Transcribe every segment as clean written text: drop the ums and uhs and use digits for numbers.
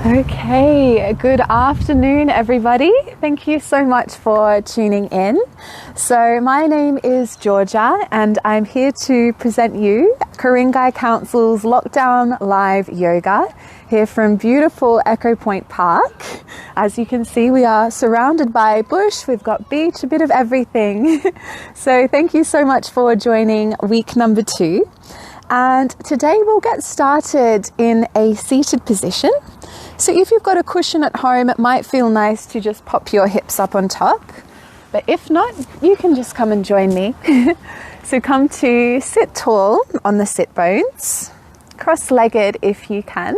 Okay, good afternoon everybody. Thank you so much for tuning in. So my name is Georgia and I'm here to present you Ku-ring-gai Council's Lockdown Live Yoga here from beautiful Echo Point Park. As you can see, we are surrounded by bush, we've got beach, a bit of everything. So thank you so much for joining week number 2. And today we'll get started in a seated position. So if you've got a cushion at home, it might feel nice to just pop your hips up on top. But if not, you can just come and join me. So come to sit tall on the sit bones, cross-legged if you can.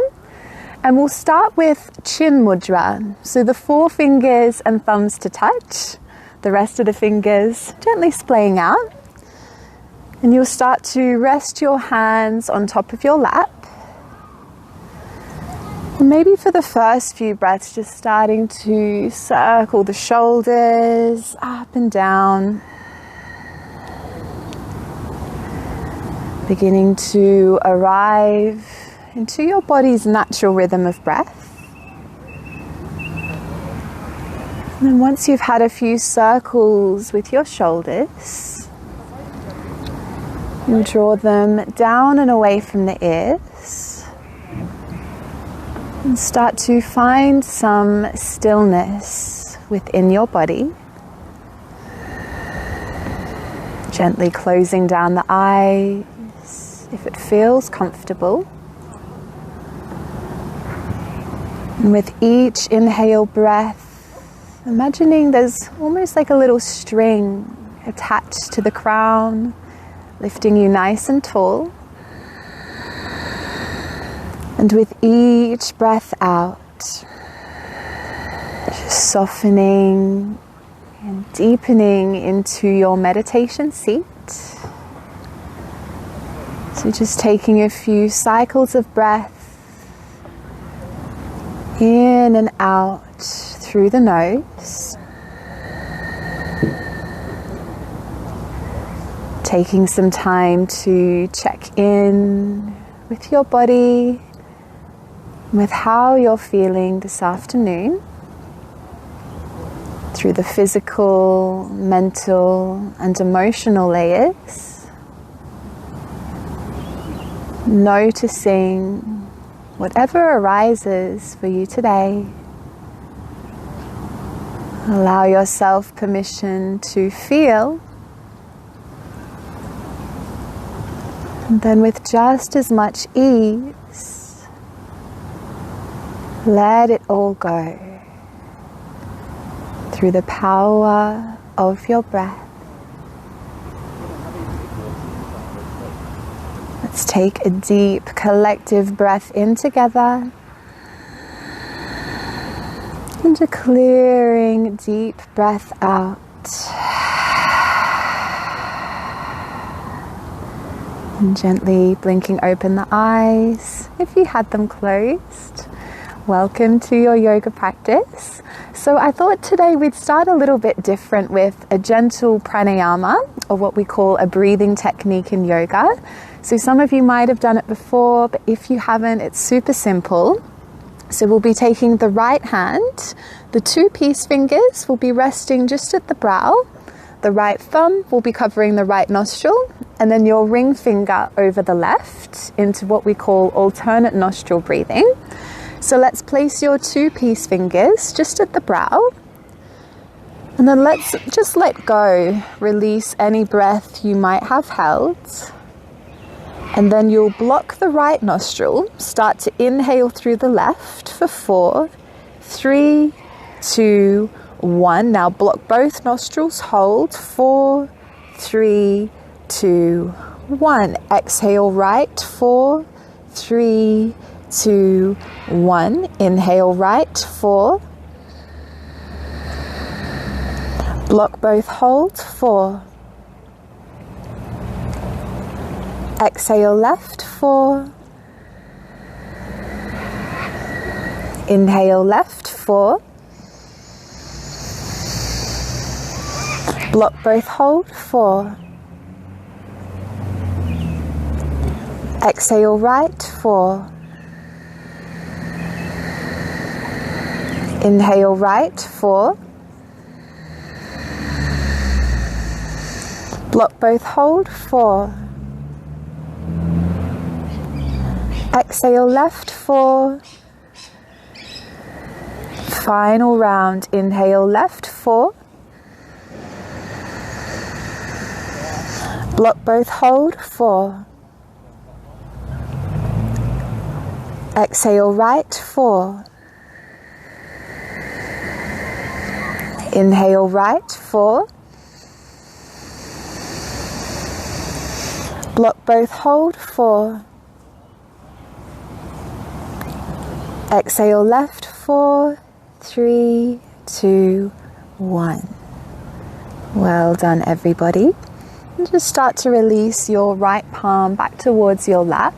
And we'll start with chin mudra. So the 4 fingers and thumbs to touch, the rest of the fingers gently splaying out. And you'll start to rest your hands on top of your lap. And maybe for the first few breaths, just starting to circle the shoulders up and down. Beginning to arrive into your body's natural rhythm of breath. And then once you've had a few circles with your shoulders, you draw them down and away from the ears and start to find some stillness within your body. Gently closing down the eyes if it feels comfortable. And with each inhale breath, imagining there's almost like a little string attached to the crown, lifting you nice and tall. And with each breath out, just softening and deepening into your meditation seat. So just taking a few cycles of breath in and out through the nose. Taking some time to check in with your body, with how you're feeling this afternoon, through the physical, mental, and emotional layers. Noticing whatever arises for you today. Allow yourself permission to feel. And then with just as much ease, let it all go through the power of your breath. Let's take a deep collective breath in together. And a clearing deep breath out. And gently blinking open the eyes if you had them closed. Welcome to your yoga practice. So I thought today we'd start a little bit different with a gentle pranayama, or what we call a breathing technique in yoga. So some of you might have done it before, but if you haven't, it's super simple. So we'll be taking the right hand, the 2 peace fingers will be resting just at the brow. The right thumb will be covering the right nostril, and then your ring finger over the left into what we call alternate nostril breathing. So let's place your 2 peace fingers just at the brow, and then let's just let go, release any breath you might have held. And then you'll block the right nostril, start to inhale through the left for 4, 3, 2, 1. Now block both nostrils, hold 4, 3, 2, 1. Exhale right, 4, 3, 2, 1. Inhale right, 4. Block both, hold 4. Exhale left, 4. Inhale left, 4. Block both, hold 4. Exhale right, 4. Inhale right, 4. Block both, hold, 4. Exhale left, 4. Final round. Inhale left, 4. Block both, hold, 4. Exhale right, 4. Inhale right, 4. Block both, hold, 4. Exhale left, 4, 3, 2, 1. Well done, everybody. And just start to release your right palm back towards your lap.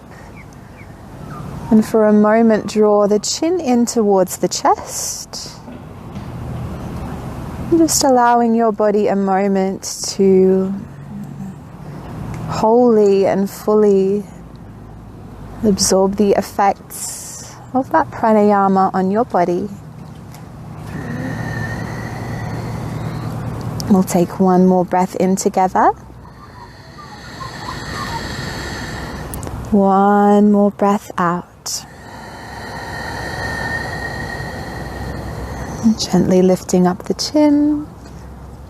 And for a moment, draw the chin in towards the chest. And just allowing your body a moment to wholly and fully absorb the effects of that pranayama on your body. We'll take one more breath in together. One more breath out. And gently lifting up the chin,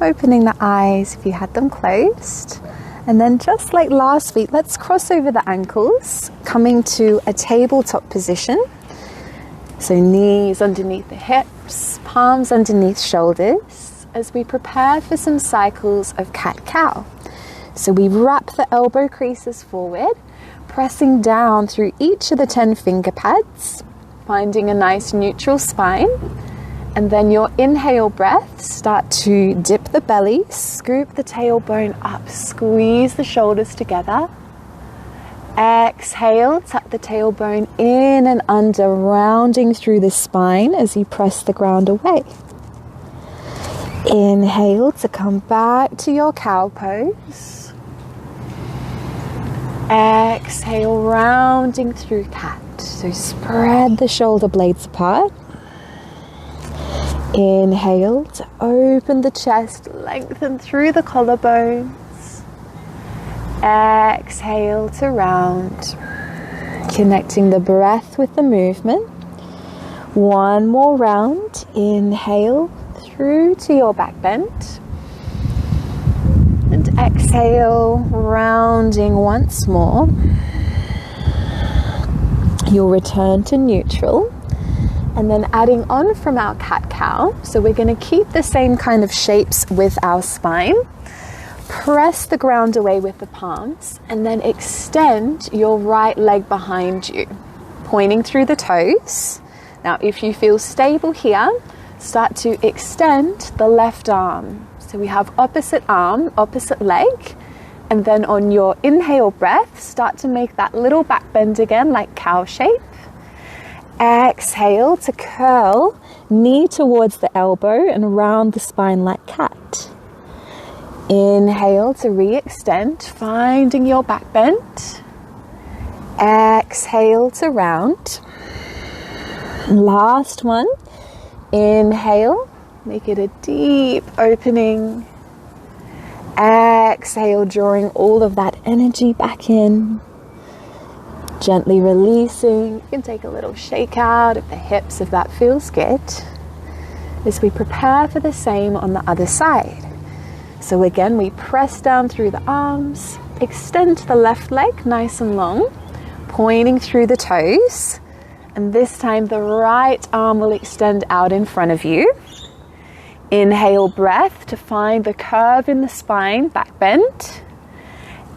opening the eyes if you had them closed. And then just like last week, let's cross over the ankles, coming to a tabletop position. So knees underneath the hips, palms underneath shoulders, as we prepare for some cycles of cat-cow. So we wrap the elbow creases forward, pressing down through each of the 10 finger pads, finding a nice neutral spine. And then your inhale breath, start to dip the belly, scoop the tailbone up, squeeze the shoulders together. Exhale, tuck the tailbone in and under, rounding through the spine as you press the ground away. Inhale to come back to your cow pose. Exhale, rounding through cat. So spread the shoulder blades apart. Inhale to open the chest, lengthen through the collarbones. Exhale to round, connecting the breath with the movement. One more round. Inhale through to your back bend. And exhale, rounding once more. You'll return to neutral. And then adding on from our cat-cow, so we're going to keep the same kind of shapes with our spine. Press the ground away with the palms, and then extend your right leg behind you, pointing through the toes. Now, if you feel stable here, start to extend the left arm. So we have opposite arm, opposite leg, and then on your inhale breath, start to make that little back bend again, like cow shape. Exhale to curl, knee towards the elbow and round the spine like cat. Inhale to re-extend, finding your back bend. Exhale to round. Last one. Inhale, make it a deep opening. Exhale, drawing all of that energy back in. Gently releasing. You can take a little shake out of the hips if that feels good, as we prepare for the same on the other side. So again, we press down through the arms, extend the left leg nice and long, pointing through the toes, and this time the right arm will extend out in front of you. Inhale breath to find the curve in the spine, back bend.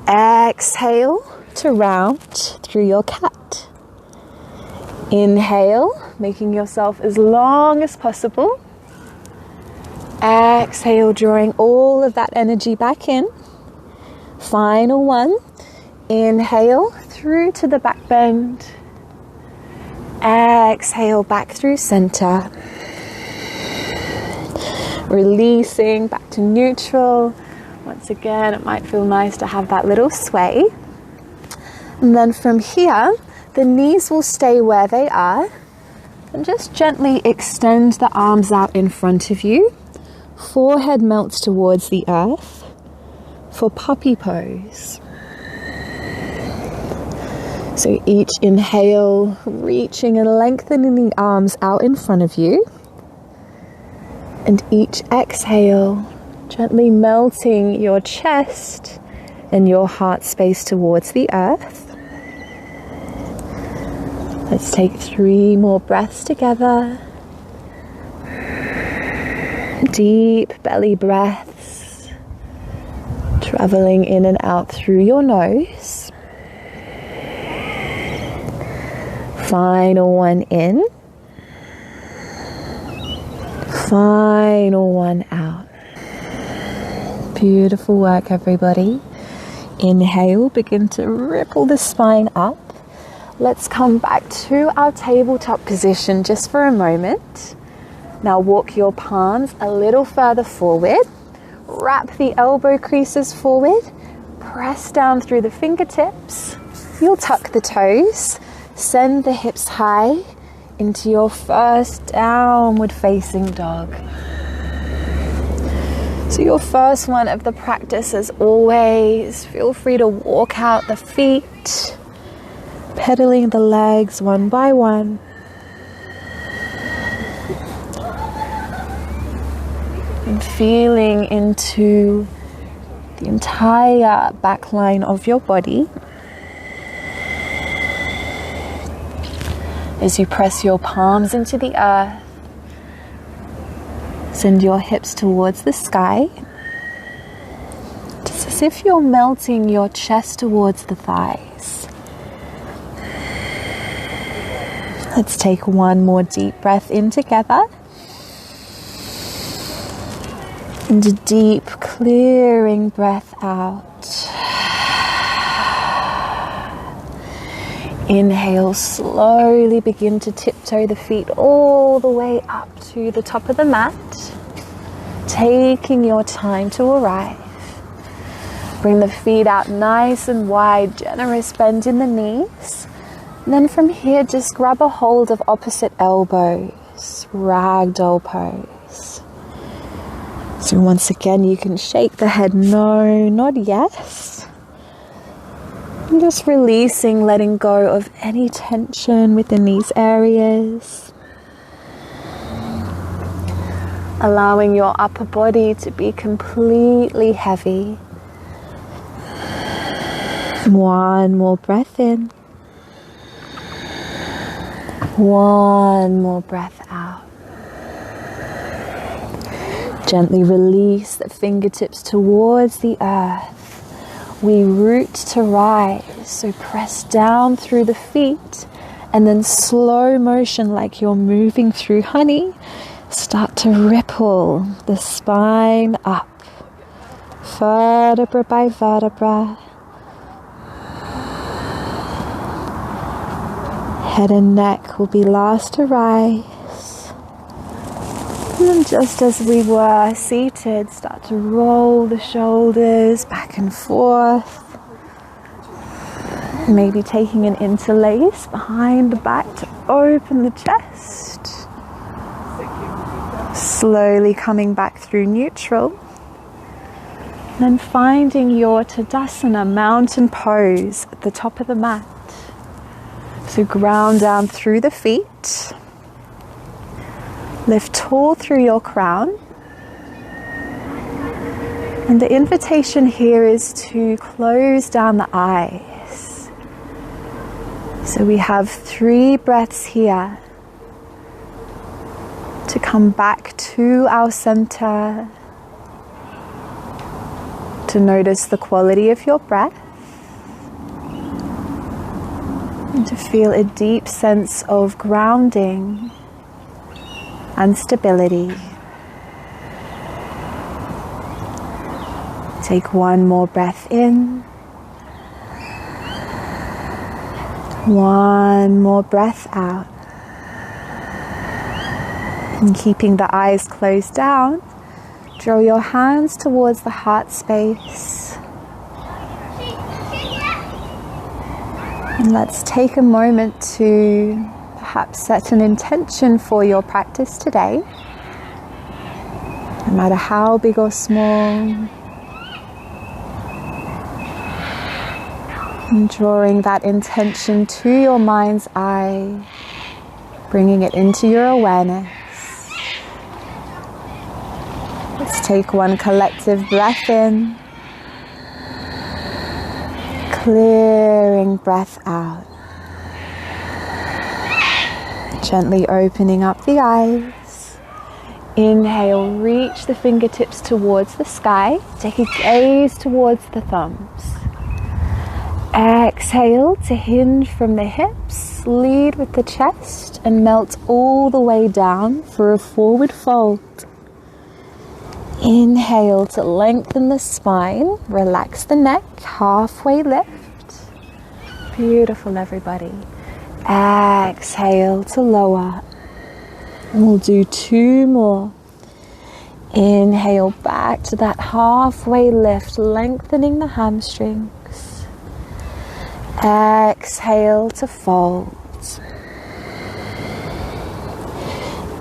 Exhale to round through your cat. Inhale, making yourself as long as possible. Exhale, drawing all of that energy back in. Final one. Inhale through to the back bend. Exhale back through center. Releasing back to neutral. Once again, it might feel nice to have that little sway. And then from here, the knees will stay where they are. And just gently extend the arms out in front of you. Forehead melts towards the earth for puppy pose. So each inhale, reaching and lengthening the arms out in front of you. And each exhale, gently melting your chest and your heart space towards the earth. Let's take 3 more breaths together. Deep belly breaths, traveling in and out through your nose. Final one in. Final one out. Beautiful work, everybody. Inhale, begin to ripple the spine up. Let's come back to our tabletop position just for a moment. Now walk your palms a little further forward. Wrap the elbow creases forward. Press down through the fingertips. You'll tuck the toes. Send the hips high into your first downward facing dog. So your first one of the practice, as always, feel free to walk out the feet, pedaling the legs one by one. And feeling into the entire back line of your body. As you press your palms into the earth, send your hips towards the sky. Just as if you're melting your chest towards the thighs. Let's take one more deep breath in together. And a deep, clearing breath out. Inhale, slowly begin to tiptoe the feet all the way up to the top of the mat. Taking your time to arrive. Bring the feet out nice and wide, generous bend in the knees. And then from here, just grab a hold of opposite elbows. Ragdoll Pose. So once again, you can shake the head no, nod yes. And just releasing, letting go of any tension within these areas. Allowing your upper body to be completely heavy. One more breath in. One more breath out. Gently release the fingertips towards the earth. We root to rise, so press down through the feet and then slow motion like you're moving through honey. Start to ripple the spine up, vertebra by vertebra. Head and neck will be last to rise. And then just as we were seated, start to roll the shoulders back and forth. Maybe taking an interlace behind the back to open the chest. Slowly coming back through neutral. And then finding your Tadasana mountain pose at the top of the mat. So ground down through the feet. Lift tall through your crown. And the invitation here is to close down the eyes. So we have 3 breaths here to come back to our center, to notice the quality of your breath, and to feel a deep sense of grounding and stability. Take one more breath in. One more breath out. And keeping the eyes closed down, draw your hands towards the heart space. And let's take a moment to perhaps set an intention for your practice today, no matter how big or small. And drawing that intention to your mind's eye, bringing it into your awareness. Let's take one collective breath in, clearing breath out. Gently opening up the eyes. Inhale, reach the fingertips towards the sky. Take a gaze towards the thumbs. Exhale to hinge from the hips, lead with the chest and melt all the way down for a forward fold. Inhale to lengthen the spine, relax the neck, halfway lift. Beautiful, everybody. Exhale to lower. And we'll do 2 more. Inhale back to that halfway lift, lengthening the hamstrings. Exhale to fold.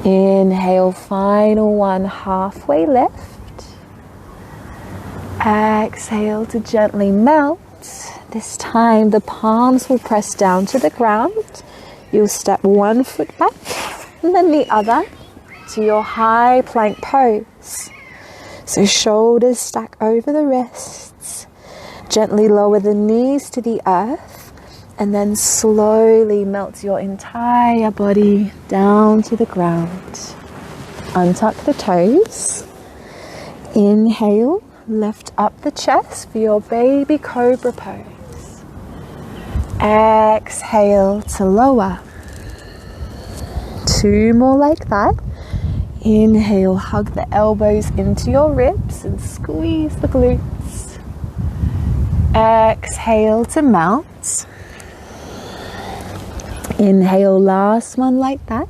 Inhale, final one, halfway lift. Exhale to gently melt. This time the palms will press down to the ground. You'll step one foot back and then the other to your high plank pose. So shoulders stack over the wrists. Gently lower the knees to the earth and then slowly melt your entire body down to the ground. Untuck the toes. Inhale, lift up the chest for your baby cobra pose. Exhale to lower. 2 more like that. Inhale, hug the elbows into your ribs and squeeze the glutes. Exhale to melt. Inhale, last one like that.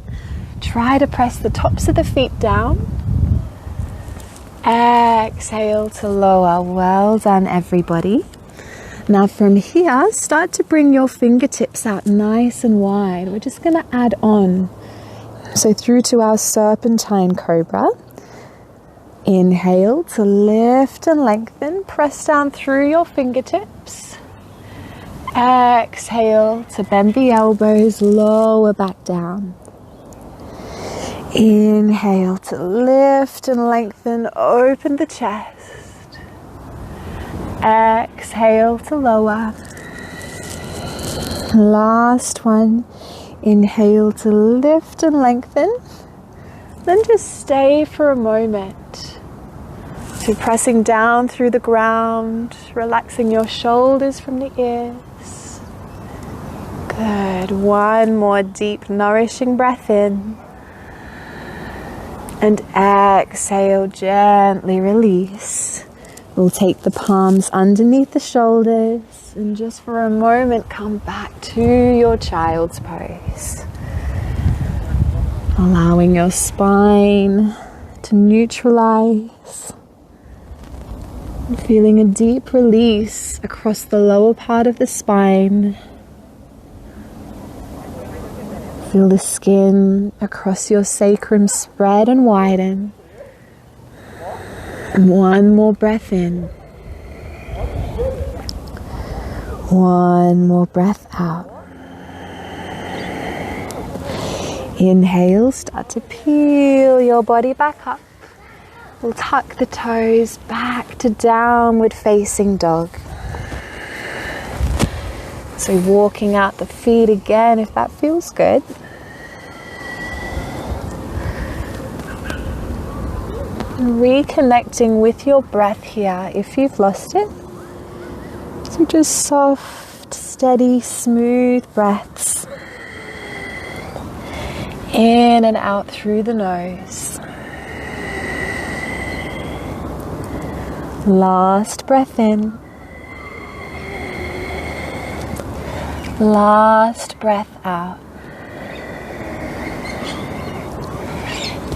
Try to press the tops of the feet down. Exhale to lower. Well done, everybody. Now from here, start to bring your fingertips out nice and wide. We're just going to add on. So through to our Serpentine Cobra. Inhale to lift and lengthen. Press down through your fingertips. Exhale to bend the elbows, lower back down. Inhale to lift and lengthen, open the chest. Exhale to lower. Last one. Inhale to lift and lengthen. Then just stay for a moment. So pressing down through the ground, relaxing your shoulders from the ears. Good. One more deep, nourishing breath in. And exhale, gently release. We'll take the palms underneath the shoulders and just for a moment come back to your child's pose. Allowing your spine to neutralize. And feeling a deep release across the lower part of the spine. Feel the skin across your sacrum spread and widen. And one more breath in. One more breath out. Inhale, start to peel your body back up. We'll tuck the toes back to downward facing dog. So walking out the feet again if that feels good. Reconnecting with your breath here if you've lost it. So just soft, steady, smooth breaths. In and out through the nose. Last breath in. Last breath out.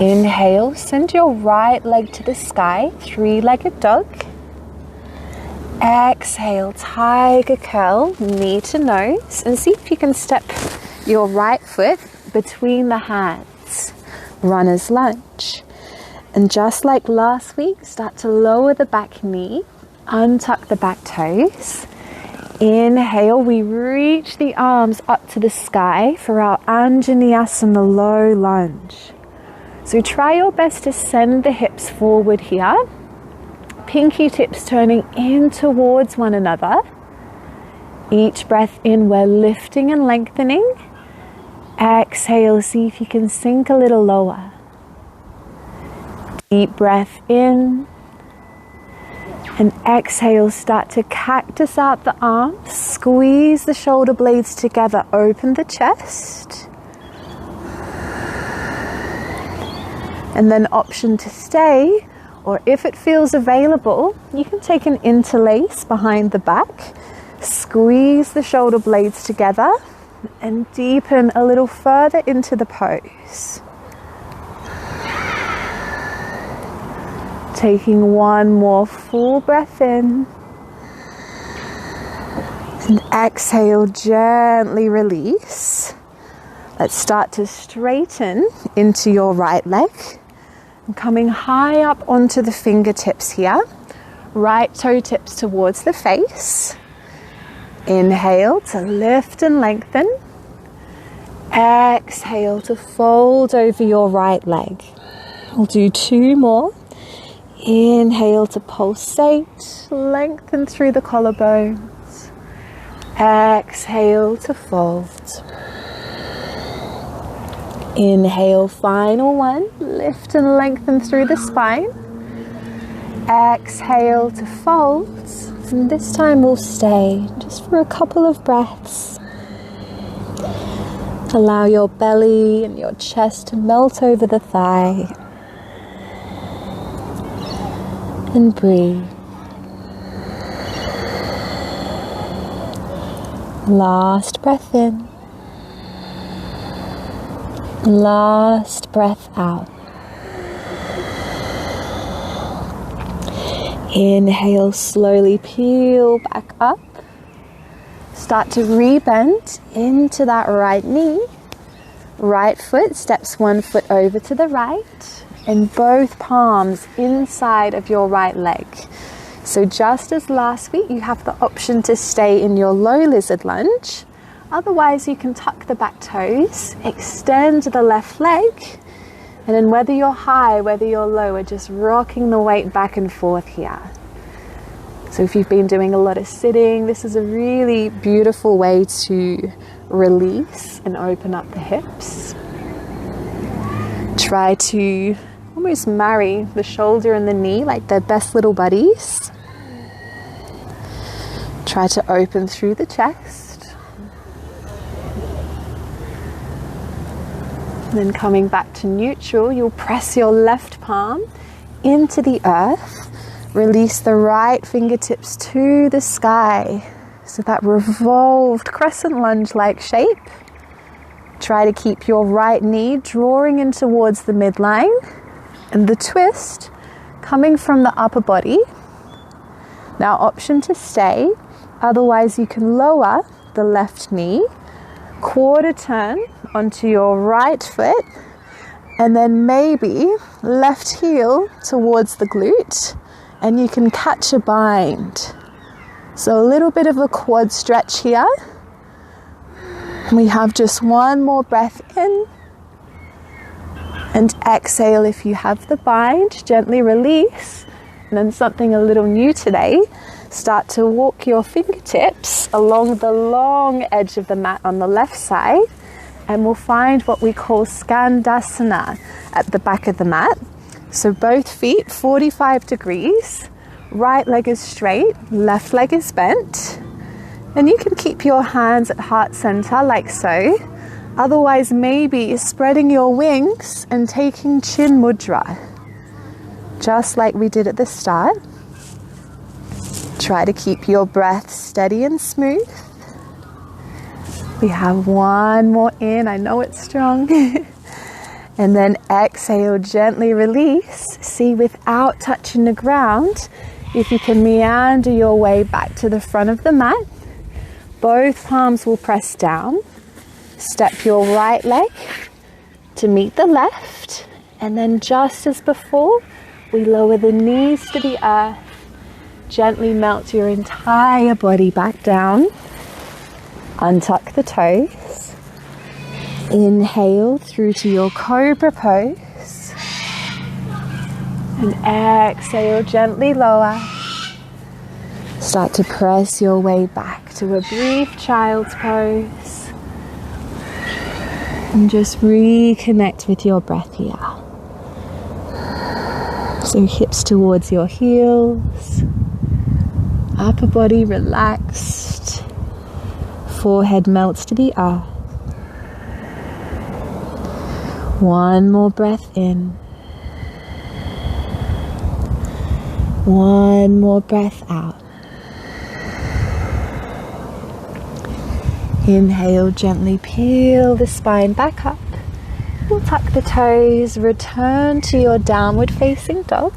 Inhale, send your right leg to the sky, 3-legged dog. Exhale, tiger curl, knee to nose, and see if you can step your right foot between the hands, runner's lunge. And just like last week, start to lower the back knee, untuck the back toes. Inhale, we reach the arms up to the sky for our Anjaneyasana low lunge. So try your best to send the hips forward here. Pinky tips turning in towards one another. Each breath in, we're lifting and lengthening. Exhale, see if you can sink a little lower. Deep breath in. And exhale, start to cactus out the arms. Squeeze the shoulder blades together. Open the chest. And then option to stay, or if it feels available, you can take an interlace behind the back. Squeeze the shoulder blades together and deepen a little further into the pose. Taking one more full breath in. And exhale, gently release. Let's start to straighten into your right leg. And coming high up onto the fingertips here. Right toe tips towards the face. Inhale to lift and lengthen. Exhale to fold over your right leg. We'll do two more. Inhale to pulsate, lengthen through the collarbones. Exhale to fold. Inhale, final one. Lift and lengthen through the spine. Exhale to fold. And this time we'll stay just for a couple of breaths. Allow your belly and your chest to melt over the thigh. And breathe. Last breath in. Last breath out. Inhale, slowly peel back up. Start to rebend into that right knee. Right foot steps one foot over to the right. And both palms inside of your right leg. So just as last week, you have the option to stay in your low lizard lunge. Otherwise, you can tuck the back toes, extend the left leg, and then whether you're high, whether you're low, we're just rocking the weight back and forth here. So if you've been doing a lot of sitting, this is a really beautiful way to release and open up the hips. Try to almost marry the shoulder and the knee like they're best little buddies. Try to open through the chest. And then coming back to neutral, you'll press your left palm into the earth. Release the right fingertips to the sky. So that revolved crescent lunge-like shape. Try to keep your right knee drawing in towards the midline. And the twist coming from the upper body. Now option to stay, otherwise you can lower the left knee, quarter turn onto your right foot, and then maybe left heel towards the glute, and you can catch a bind. So a little bit of a quad stretch here. We have just one more breath in. And exhale if you have the bind, gently release. And then something a little new today, start to walk your fingertips along the long edge of the mat on the left side. And we'll find what we call Skandasana at the back of the mat. So both feet 45 degrees, right leg is straight, left leg is bent. And you can keep your hands at heart center like so. Otherwise, maybe spreading your wings and taking chin mudra. Just like we did at the start. Try to keep your breath steady and smooth. We have one more in, I know it's strong. And then exhale, gently release. See, without touching the ground, if you can meander your way back to the front of the mat. Both palms will press down. Step your right leg to meet the left, and then just as before, we lower the knees to the earth. Gently melt your entire body back down. Untuck the toes. Inhale through to your Cobra Pose. And exhale, gently lower. Start to press your way back to a brief Child's Pose. And just reconnect with your breath here. So hips towards your heels. Upper body relaxed. Forehead melts to the earth. One more breath in. One more breath out. Inhale, gently peel the spine back up. We'll tuck the toes, return to your downward facing dog.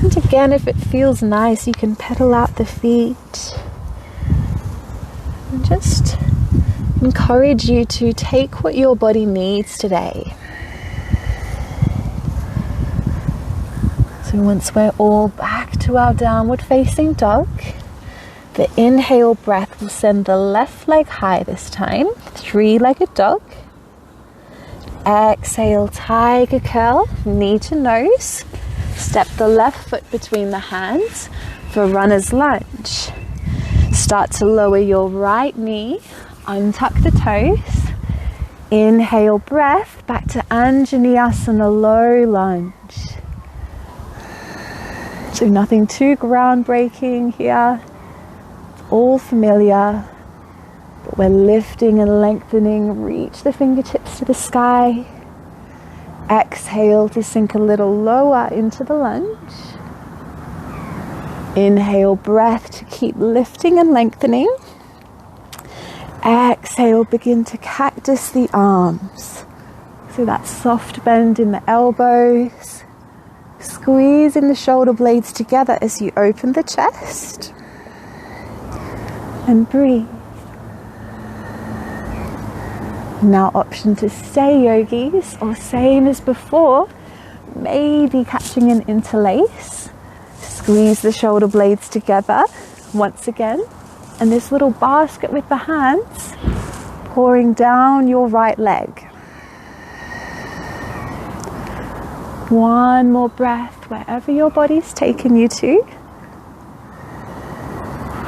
And again, if it feels nice, you can pedal out the feet. And just encourage you to take what your body needs today. So once we're all back to our downward facing dog, the inhale breath will send the left leg high this time, three-legged dog. Exhale, tiger curl, knee to nose. Step the left foot between the hands for runner's lunge. Start to lower your right knee, untuck the toes. Inhale, breath, back to Anjaneyasana, low lunge. So nothing too groundbreaking here. It's all familiar. But we're lifting and lengthening. Reach the fingertips to the sky. Exhale to sink a little lower into the lunge. Inhale, breath to keep lifting and lengthening. Exhale, begin to cactus the arms. So that soft bend in the elbows. Squeezing the shoulder blades together as you open the chest. And breathe. Now option to stay, yogis, or same as before, maybe catching an interlace. Squeeze the shoulder blades together once again. And this little basket with the hands, pouring down your right leg. One more breath wherever your body's taken you to.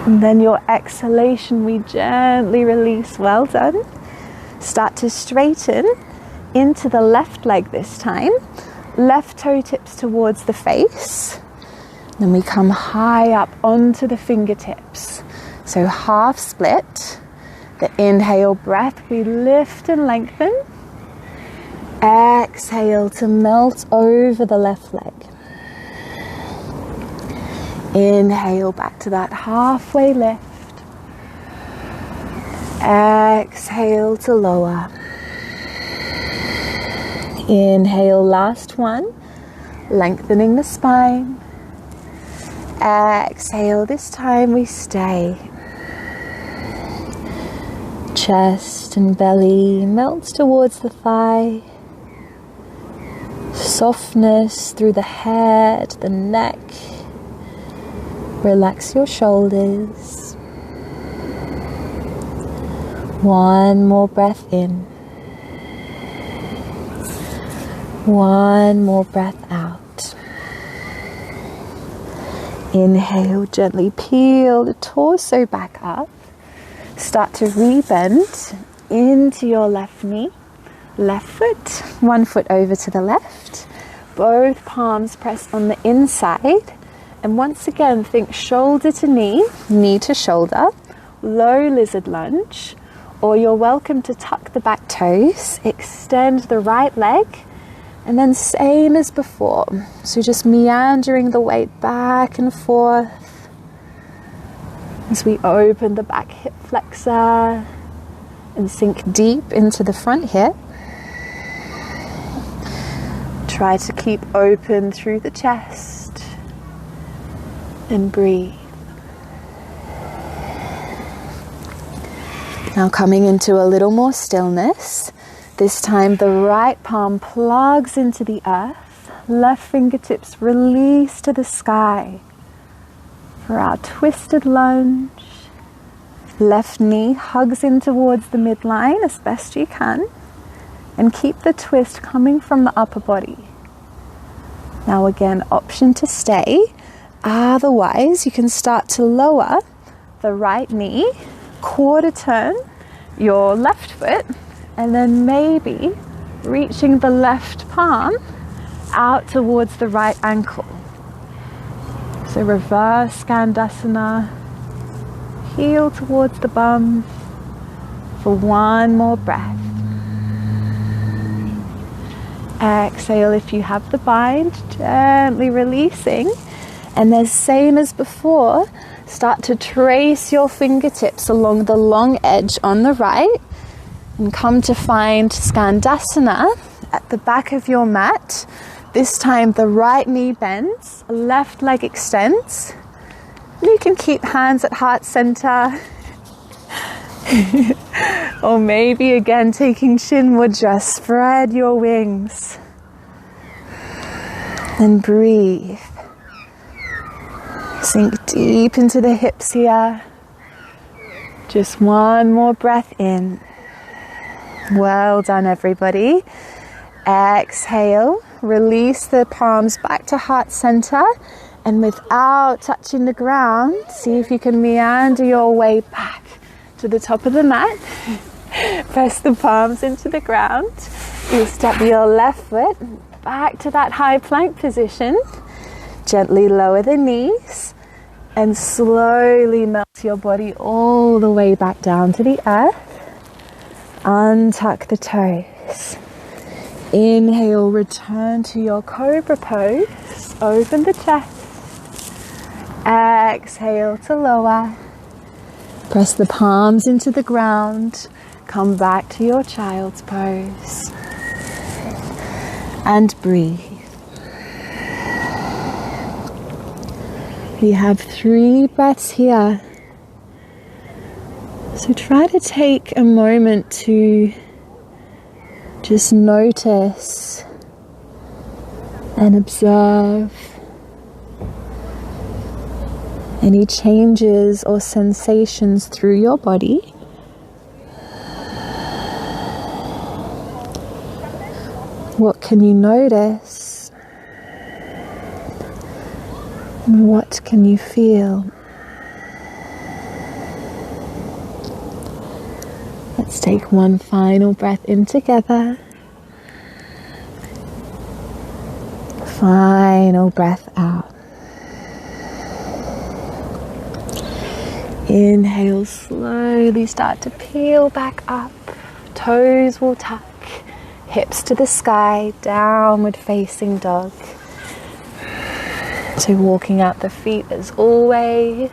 And then your exhalation, we gently release. Well done. Start to straighten into the left leg this time. Left toe tips towards the face. Then we come high up onto the fingertips. So half split. The inhale breath, we lift and lengthen. Exhale to melt over the left leg. Inhale back to that halfway lift. Exhale to lower. Inhale, last one. Lengthening the spine. Exhale, this time we stay. Chest and belly melts towards the thigh. Softness through the head, the neck. Relax your shoulders. One more breath in. One more breath out. Inhale, gently peel the torso back up. Start to rebend into your left knee. Left foot, one foot over to the left. Both palms press on the inside. And once again, think shoulder to knee, knee to shoulder, low lizard lunge, or you're welcome to tuck the back toes, extend the right leg, and then same as before. So just meandering the weight back and forth as we open the back hip flexor and sink deep into the front hip. Try to keep open through the chest and breathe. Now coming into a little more stillness. This time the right palm plugs into the earth. Left fingertips release to the sky. For our twisted lunge. Left knee hugs in towards the midline as best you can. And keep the twist coming from the upper body. Now again, option to stay. Otherwise, you can start to lower the right knee, quarter turn your left foot, and then maybe reaching the left palm out towards the right ankle. So reverse Skandasana, heel towards the bum for one more breath. Exhale if you have the bind, gently releasing. And then same as before, start to trace your fingertips along the long edge on the right and come to find Skandasana at the back of your mat. This time the right knee bends, left leg extends. And you can keep hands at heart center. Or maybe again taking Chin Mudra, spread your wings. And breathe. Sink deep into the hips here. Just one more breath in. Well done, everybody. Exhale, release the palms back to heart center, and without touching the ground, see if you can meander your way back to the top of the mat. Press the palms into the ground. You step your left foot back to that high plank position. Gently lower the knees and slowly melt your body all the way back down to the earth. Untuck the toes. Inhale, return to your Cobra pose. Open the chest. Exhale to lower. Press the palms into the ground. Come back to your child's pose. And breathe. We have 3 breaths here. So try to take a moment to just notice and observe any changes or sensations through your body. What can you notice? And what can you feel? Let's take one final breath in together. Final breath out. Inhale, slowly start to peel back up. Toes will tuck. Hips to the sky, downward facing dog. So walking out the feet as always.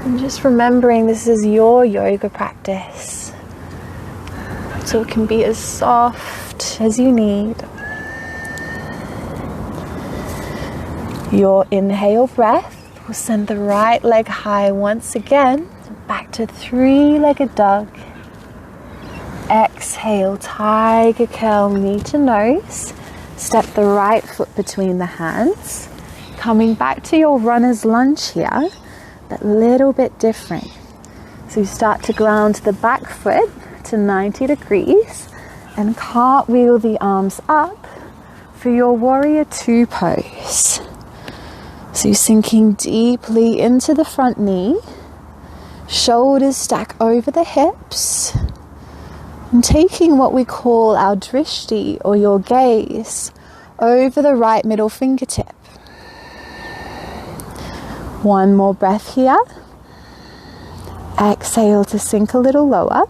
And just remembering this is your yoga practice. So it can be as soft as you need. Your inhale breath will send the right leg high once again, back to 3-legged dog. Exhale, tiger curl, knee to nose. Step the right foot between the hands. Coming back to your runner's lunge here, but a little bit different. So you start to ground the back foot to 90 degrees and cartwheel the arms up for your warrior 2 pose. So you're sinking deeply into the front knee. Shoulders stack over the hips. And taking what we call our drishti, or your gaze, over the right middle fingertip. One more breath here. Exhale to sink a little lower.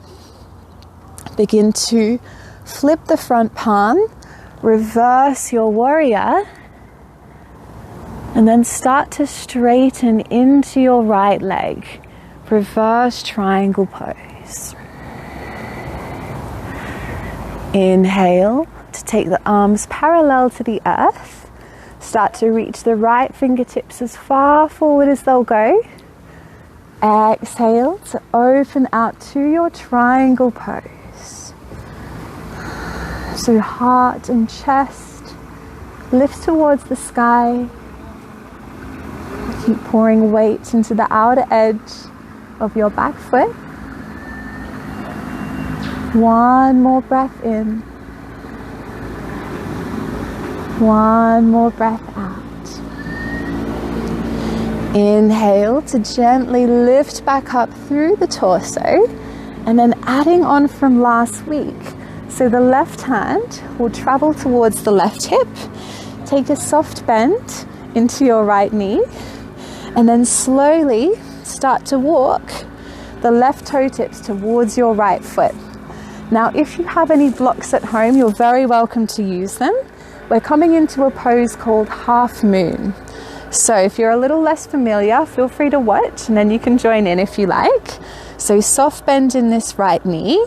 Begin to flip the front palm, reverse your warrior, and then start to straighten into your right leg. Reverse triangle pose. Inhale to take the arms parallel to the earth. Start to reach the right fingertips as far forward as they'll go. Exhale to open out to your triangle pose. So heart and chest lift towards the sky. Keep pouring weight into the outer edge of your back foot. One more breath in. One more breath out. Inhale to gently lift back up through the torso, and then adding on from last week. So the left hand will travel towards the left hip. Take a soft bend into your right knee, and then slowly start to walk the left toe tips towards your right foot. Now, if you have any blocks at home, you're very welcome to use them. We're coming into a pose called half moon. So if you're a little less familiar, feel free to watch and then you can join in if you like. So soft bend in this right knee,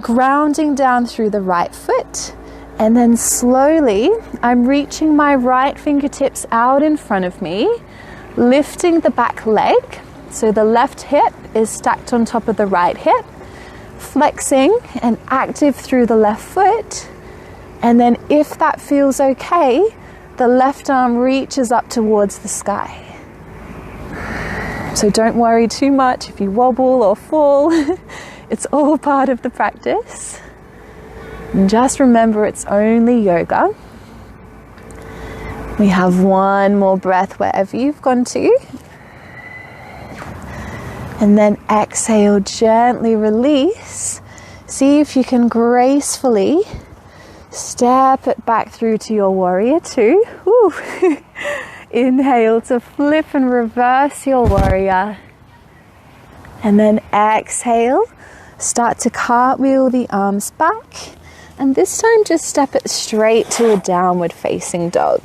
grounding down through the right foot, and then slowly I'm reaching my right fingertips out in front of me, lifting the back leg. So the left hip is stacked on top of the right hip, flexing and active through the left foot. And then if that feels okay, the left arm reaches up towards the sky. So don't worry too much if you wobble or fall. It's all part of the practice. And just remember, it's only yoga. We have one more breath wherever you've gone to. And then exhale, gently release. See if you can gracefully step it back through to your warrior two. Inhale to flip and reverse your warrior. And then exhale, start to cartwheel the arms back. And this time just step it straight to a downward facing dog.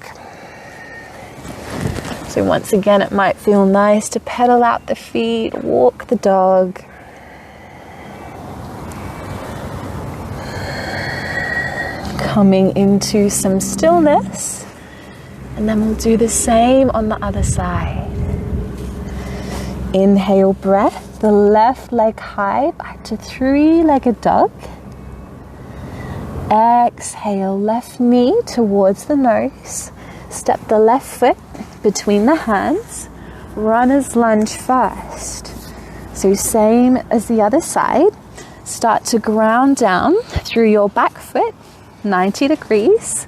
So once again, it might feel nice to pedal out the feet, walk the dog. Coming into some stillness, and then we'll do the same on the other side. Inhale breath, the left leg high, back to three-legged dog. Exhale, left knee towards the nose, step the left foot between the hands, runner's lunge first. So same as the other side, start to ground down through your back foot, 90 degrees,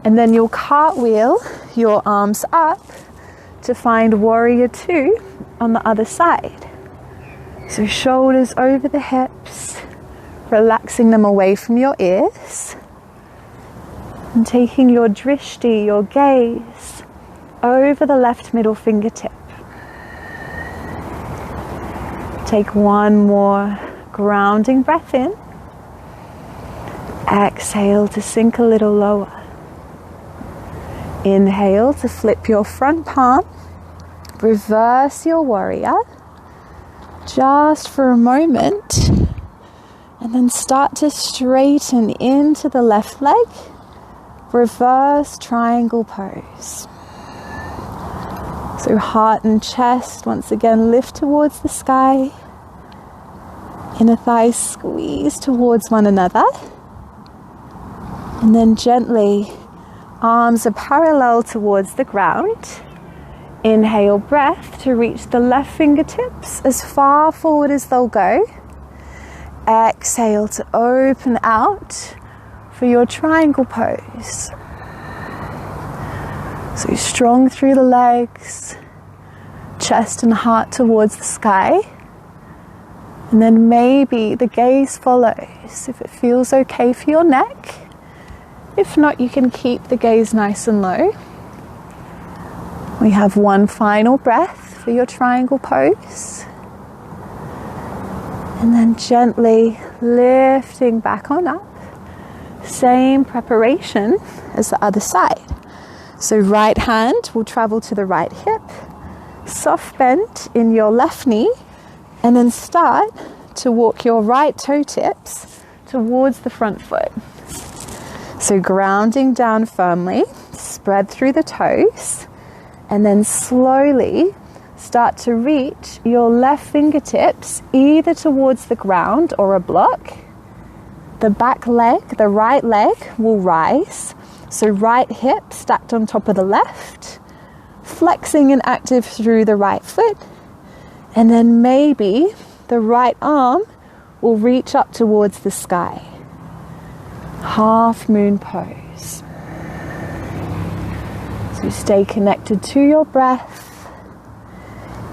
and then you'll cartwheel your arms up to find warrior two on the other side. So shoulders over the hips, relaxing them away from your ears, and taking your drishti, your gaze, over the left middle fingertip. Take one more grounding breath in. Exhale to sink a little lower. Inhale to flip your front palm, reverse your warrior, just for a moment, and then start to straighten into the left leg, reverse triangle pose. So heart and chest once again lift towards the sky, inner thighs squeeze towards one another. And then gently, arms are parallel towards the ground. Inhale breath to reach the left fingertips as far forward as they'll go. Exhale to open out for your triangle pose. So strong through the legs, chest and heart towards the sky. And then maybe the gaze follows if it feels okay for your neck. If not, you can keep the gaze nice and low. We have one final breath for your triangle pose. And then gently lifting back on up. Same preparation as the other side. So right hand will travel to the right hip. Soft bend in your left knee. And then start to walk your right toe tips towards the front foot. So grounding down firmly, spread through the toes, and then slowly start to reach your left fingertips either towards the ground or a block. The back leg, the right leg will rise. So right hip stacked on top of the left, flexing and active through the right foot. And then maybe the right arm will reach up towards the sky. Half moon pose. So stay connected to your breath,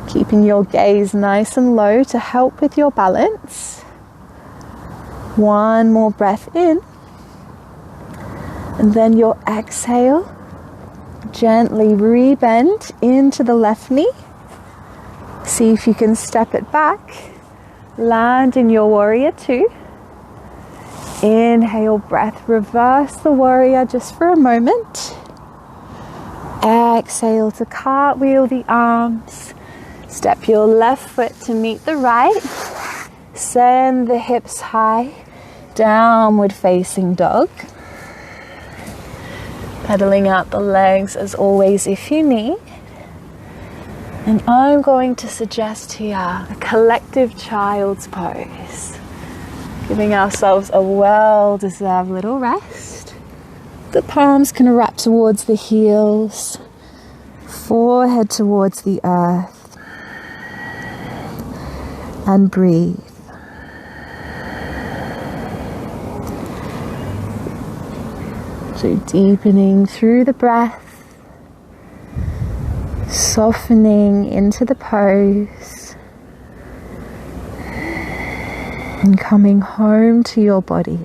keeping your gaze nice and low to help with your balance. One more breath in. And then your exhale, gently rebend into the left knee. See if you can step it back. Land in your warrior two. Inhale, breath, reverse the warrior just for a moment. Exhale to cartwheel the arms. Step your left foot to meet the right. Send the hips high. Downward facing dog. Pedaling out the legs as always if you need. And I'm going to suggest here a collective child's pose. Giving ourselves a well-deserved little rest. The palms can wrap towards the heels. Forehead towards the earth. And breathe. So deepening through the breath. Softening into the pose and coming home to your body.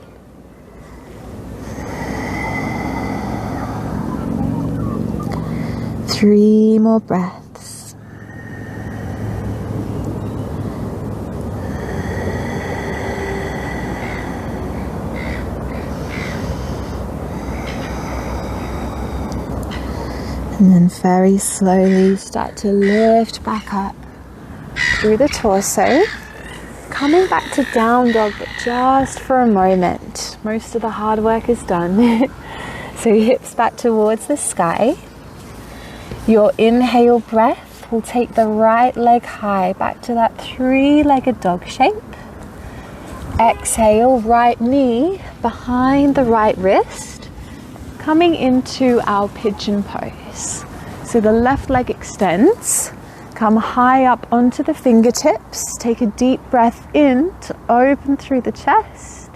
Three more breaths. And then very slowly start to lift back up through the torso. Coming back to down dog, but just for a moment. Most of the hard work is done. So hips back towards the sky. Your inhale breath will take the right leg high back to that three-legged dog shape. Exhale, right knee behind the right wrist. Coming into our pigeon pose. So the left leg extends. Come high up onto the fingertips. Take a deep breath in to open through the chest.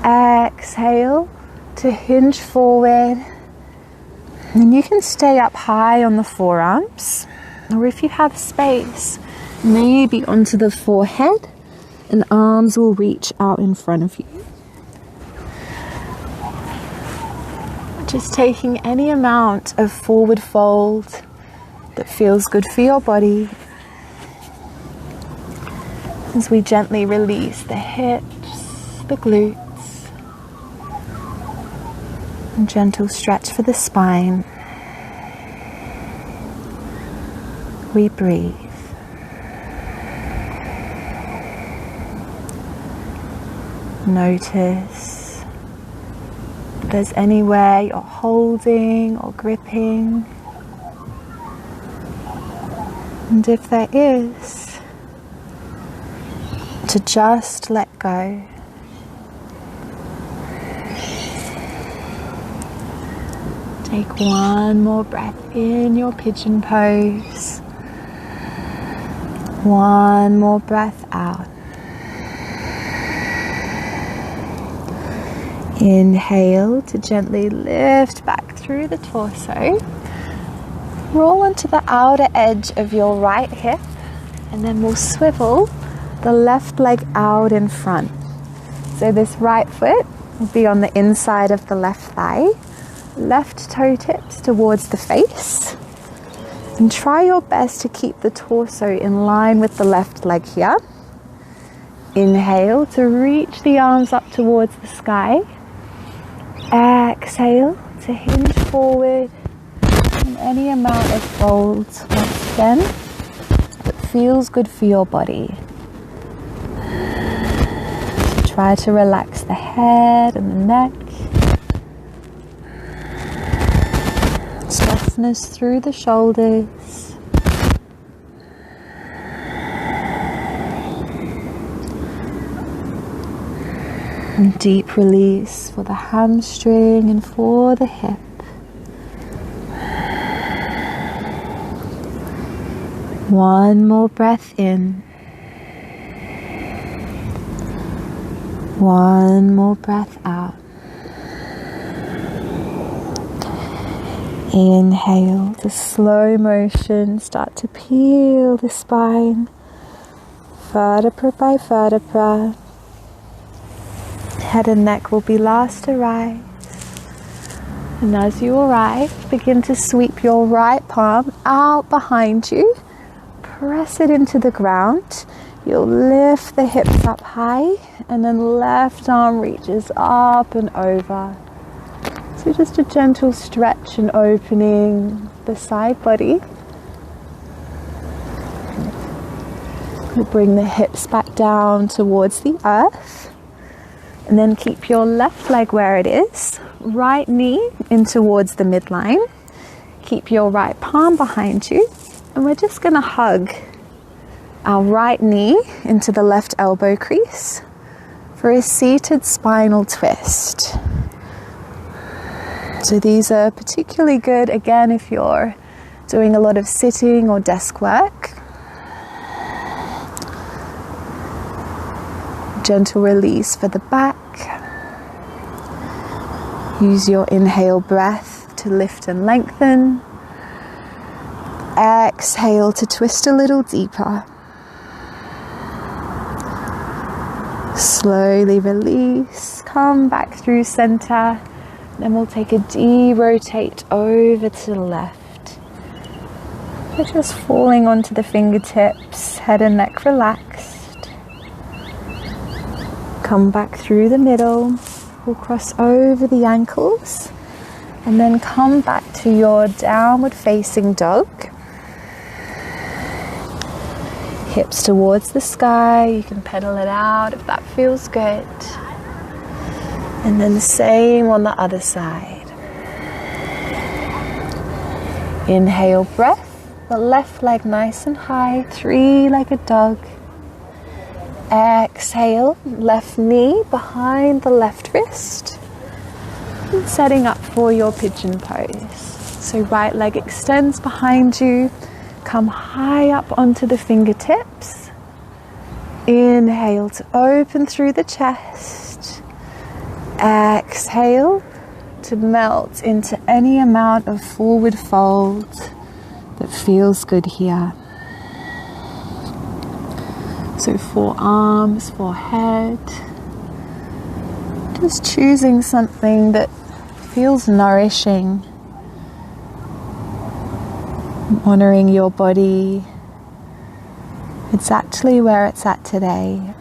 Exhale to hinge forward. And you can stay up high on the forearms. Or if you have space, maybe onto the forehead. And arms will reach out in front of you. Just taking any amount of forward fold that feels good for your body as we gently release the hips, the glutes, and gentle stretch for the spine. We breathe. Notice if there's anywhere you're holding or gripping. And if there is, to just let go. Take one more breath in your pigeon pose. One more breath out. Inhale to gently lift back through the torso. Roll onto the outer edge of your right hip, and then we'll swivel the left leg out in front. So this right foot will be on the inside of the left thigh, left toe tips towards the face. And try your best to keep the torso in line with the left leg here. Inhale to reach the arms up towards the sky. Exhale to hinge forward in any amount of folds once again that feels good for your body. So try to relax the head and the neck. Softness through the shoulders. And deep release for the hamstring and for the hip. One more breath in. One more breath out. Inhale to slow motion, start to peel the spine, vertebra by vertebra. Head and neck will be last to rise. And as you arrive, begin to sweep your right palm out behind you. Press it into the ground. You'll lift the hips up high, and then left arm reaches up and over. So just a gentle stretch and opening the side body. We'll bring the hips back down towards the earth. And then keep your left leg where it is. Right knee in towards the midline. Keep your right palm behind you. And we're just going to hug our right knee into the left elbow crease for a seated spinal twist. So these are particularly good, again, if you're doing a lot of sitting or desk work. Gentle release for the back. Use your inhale breath to lift and lengthen. Exhale to twist a little deeper. Slowly release, come back through center. Then we'll take a de-rotate over to the left. We're just falling onto the fingertips, head and neck relaxed. Come back through the middle. We'll cross over the ankles and then come back to your downward facing dog. Hips towards the sky. You can pedal it out if that feels good. And then the same on the other side. Inhale breath, the left leg nice and high, three-legged dog. Exhale, left knee behind the left wrist. And setting up for your pigeon pose. So right leg extends behind you. Come high up onto the fingertips. Inhale to open through the chest. Exhale to melt into any amount of forward fold that feels good here. So forearms, forehead. Just choosing something that feels nourishing. Honoring your body. It's actually where it's at today.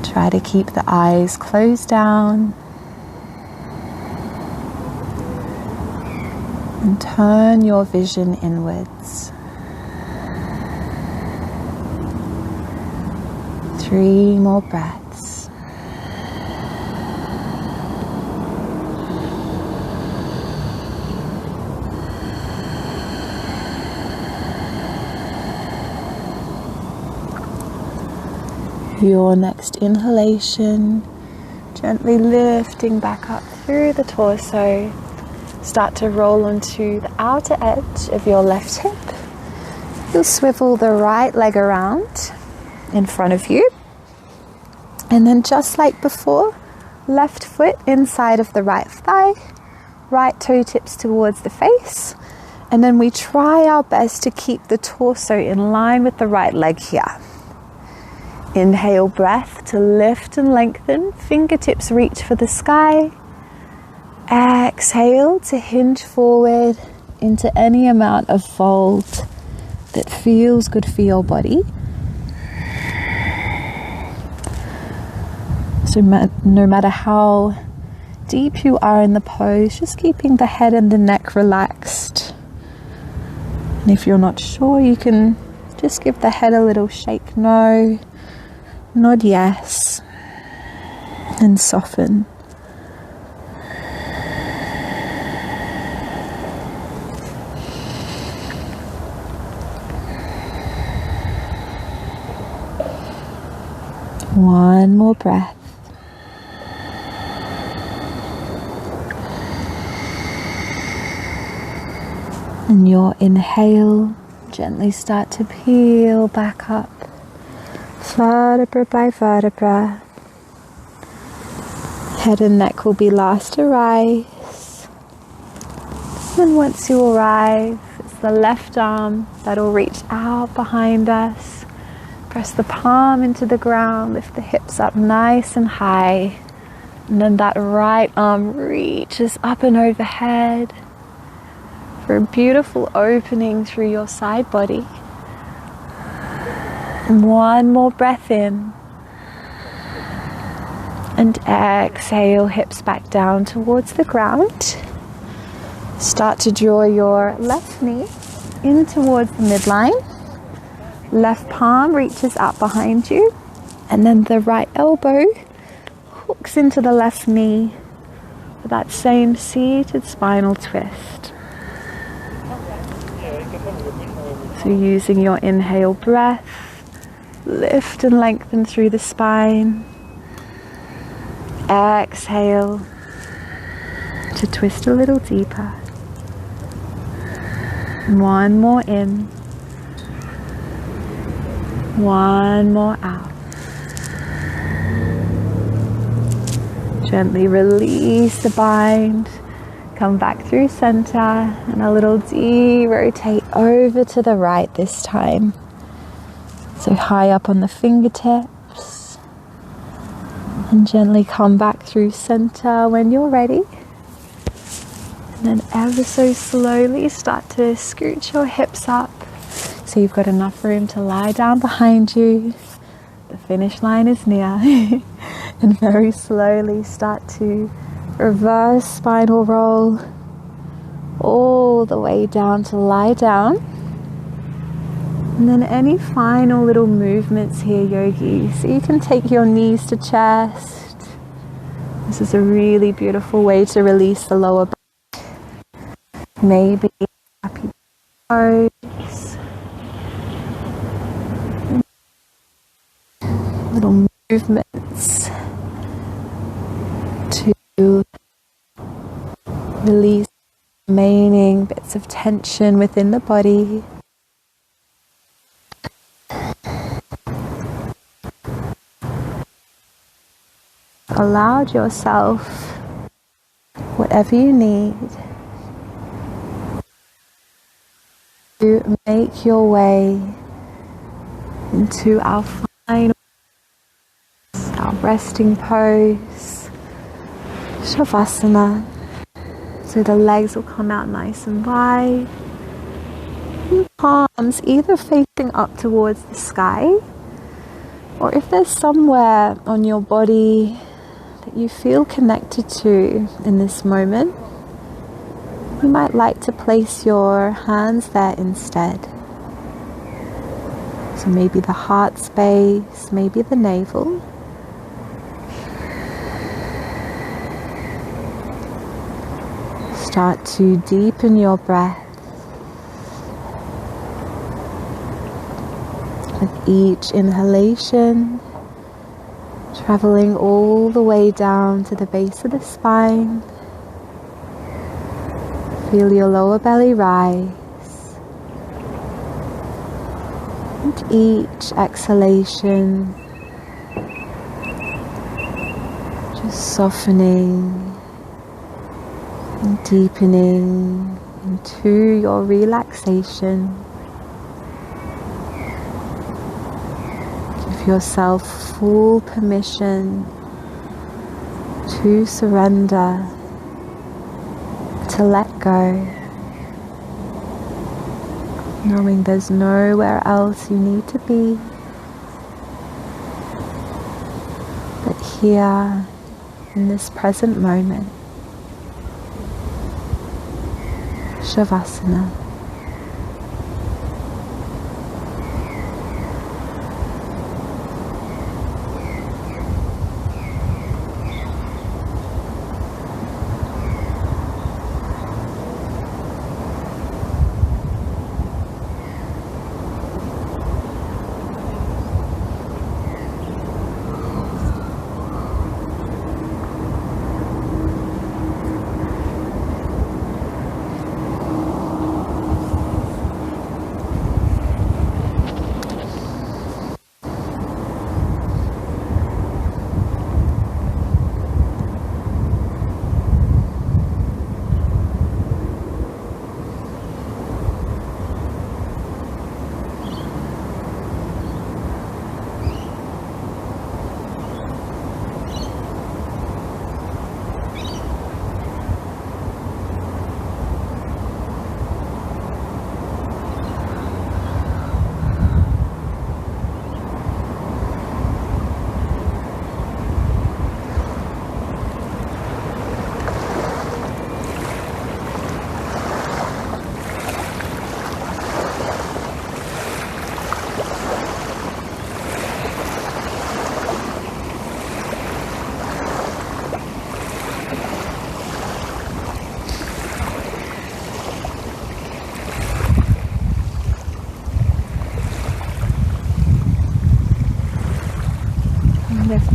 Try to keep the eyes closed down. And turn your vision inwards. 3 more breaths. Your next inhalation, gently lifting back up through the torso. Start to roll onto the outer edge of your left hip. You'll swivel the right leg around in front of you. And then just like before, left foot inside of the right thigh, right toe tips towards the face. And then we try our best to keep the torso in line with the right leg here. Inhale breath to lift and lengthen, fingertips reach for the sky. Exhale to hinge forward into any amount of fold that feels good for your body. So no matter how deep you are in the pose, just keeping the head and the neck relaxed. And if you're not sure, you can just give the head a little shake no. Nod yes, and soften. One more breath. And your inhale, gently start to peel back up, vertebra by vertebra. Head and neck will be last to rise. And once you arrive, it's the left arm that'll reach out behind us. Press the palm into the ground, lift the hips up nice and high. And then that right arm reaches up and overhead for a beautiful opening through your side body. And one more breath in. And exhale, hips back down towards the ground. Start to draw your left knee in towards the midline. Left palm reaches out behind you. And then the right elbow hooks into the left knee for that same seated spinal twist. So using your inhale breath, lift and lengthen through the spine. Exhale to twist a little deeper. One more in. One more out. Gently release the bind. Come back through center and a little de-rotate over to the right this time. So high up on the fingertips. And gently come back through center when you're ready. And then ever so slowly start to scooch your hips up so you've got enough room to lie down behind you. The finish line is near. And very slowly start to reverse spinal roll all the way down to lie down. And then any final little movements here, yogis. So you can take your knees to chest. This is a really beautiful way to release the lower back. Maybe happy pose. Little movements to release remaining bits of tension within the body. Allowed yourself whatever you need to make your way into our final, our resting pose, Shavasana. So the legs will come out nice and wide. And palms either facing up towards the sky, or if there's somewhere on your body that you feel connected to in this moment, you might like to place your hands there instead. So maybe the heart space, maybe the navel. Start to deepen your breath with each inhalation, traveling all the way down to the base of the spine. Feel your lower belly rise. And each exhalation, just softening and deepening into your relaxation. Give yourself full permission to surrender, to let go, knowing there's nowhere else you need to be but here in this present moment. Shavasana.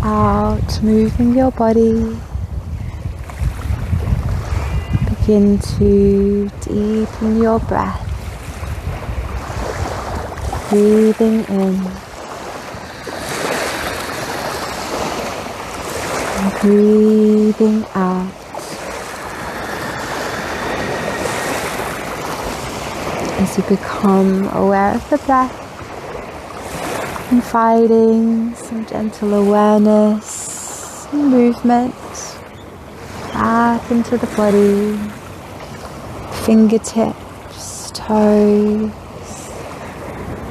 out, moving your body. Begin to deepen your breath. Breathing in and breathing out. As you become aware of the breath, inviting some gentle awareness and movement back into the body, fingertips, toes,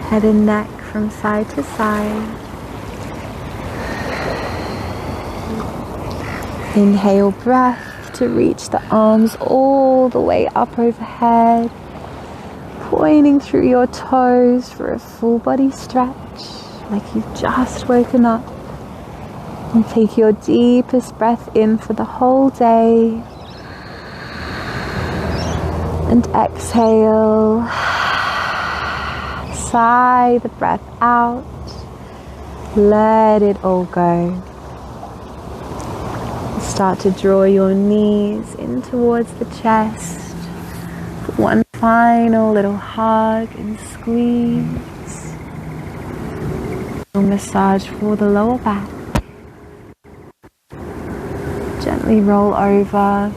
head and neck from side to side. Inhale breath to reach the arms all the way up overhead, pointing through your toes for a full body stretch, like you've just woken up. And take your deepest breath in for the whole day. And exhale. Sigh the breath out. Let it all go. Start to draw your knees in towards the chest. One final little hug and squeeze. Massage for the lower back. Gently roll over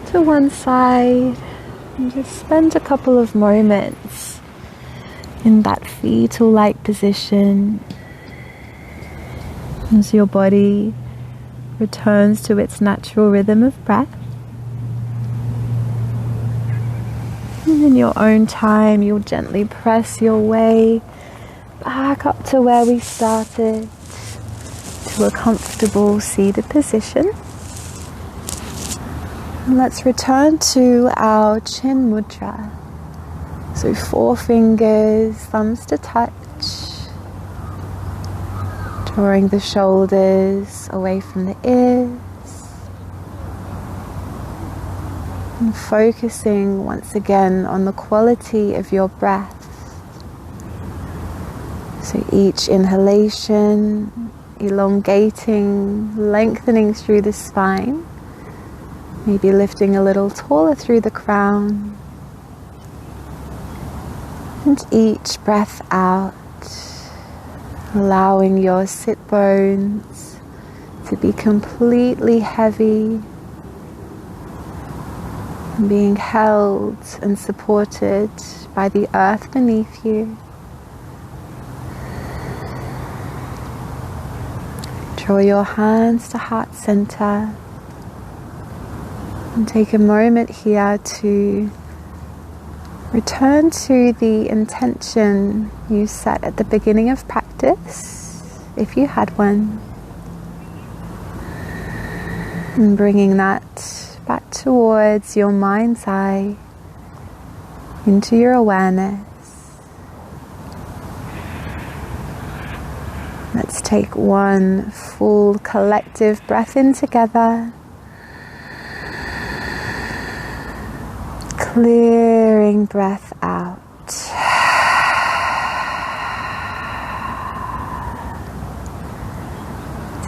to one side and just spend a couple of moments in that fetal-like position as your body returns to its natural rhythm of breath. And in your own time, you'll gently press your way back up to where we started, to a comfortable seated position. And let's return to our chin mudra. So 4 fingers, thumbs to touch, drawing the shoulders away from the ears, and focusing once again on the quality of your breath. So each inhalation, elongating, lengthening through the spine, maybe lifting a little taller through the crown. And each breath out, allowing your sit bones to be completely heavy, being held and supported by the earth beneath you. Draw your hands to heart center and take a moment here to return to the intention you set at the beginning of practice, if you had one, and bringing that back towards your mind's eye, into your awareness. Let's take one full collective breath in together. Clearing breath out.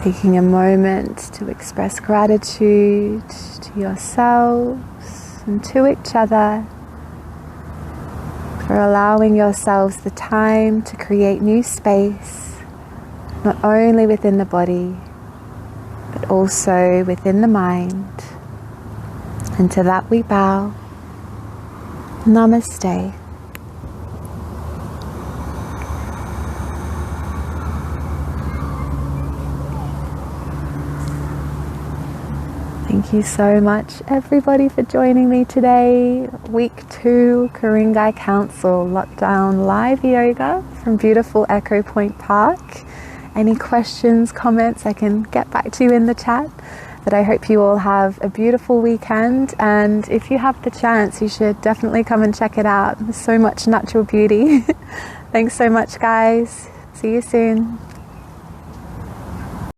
Taking a moment to express gratitude to yourselves and to each other for allowing yourselves the time to create new space, not only within the body, but also within the mind. And to that we bow. Namaste. Thank you so much, everybody, for joining me today. Week 2 Ku-ring-gai Council Lockdown Live Yoga from beautiful Echo Point Park. Any questions, comments, I can get back to you in the chat. But I hope you all have a beautiful weekend, and if you have the chance, you should definitely come and check it out. There's so much natural beauty. Thanks so much, guys. See you soon.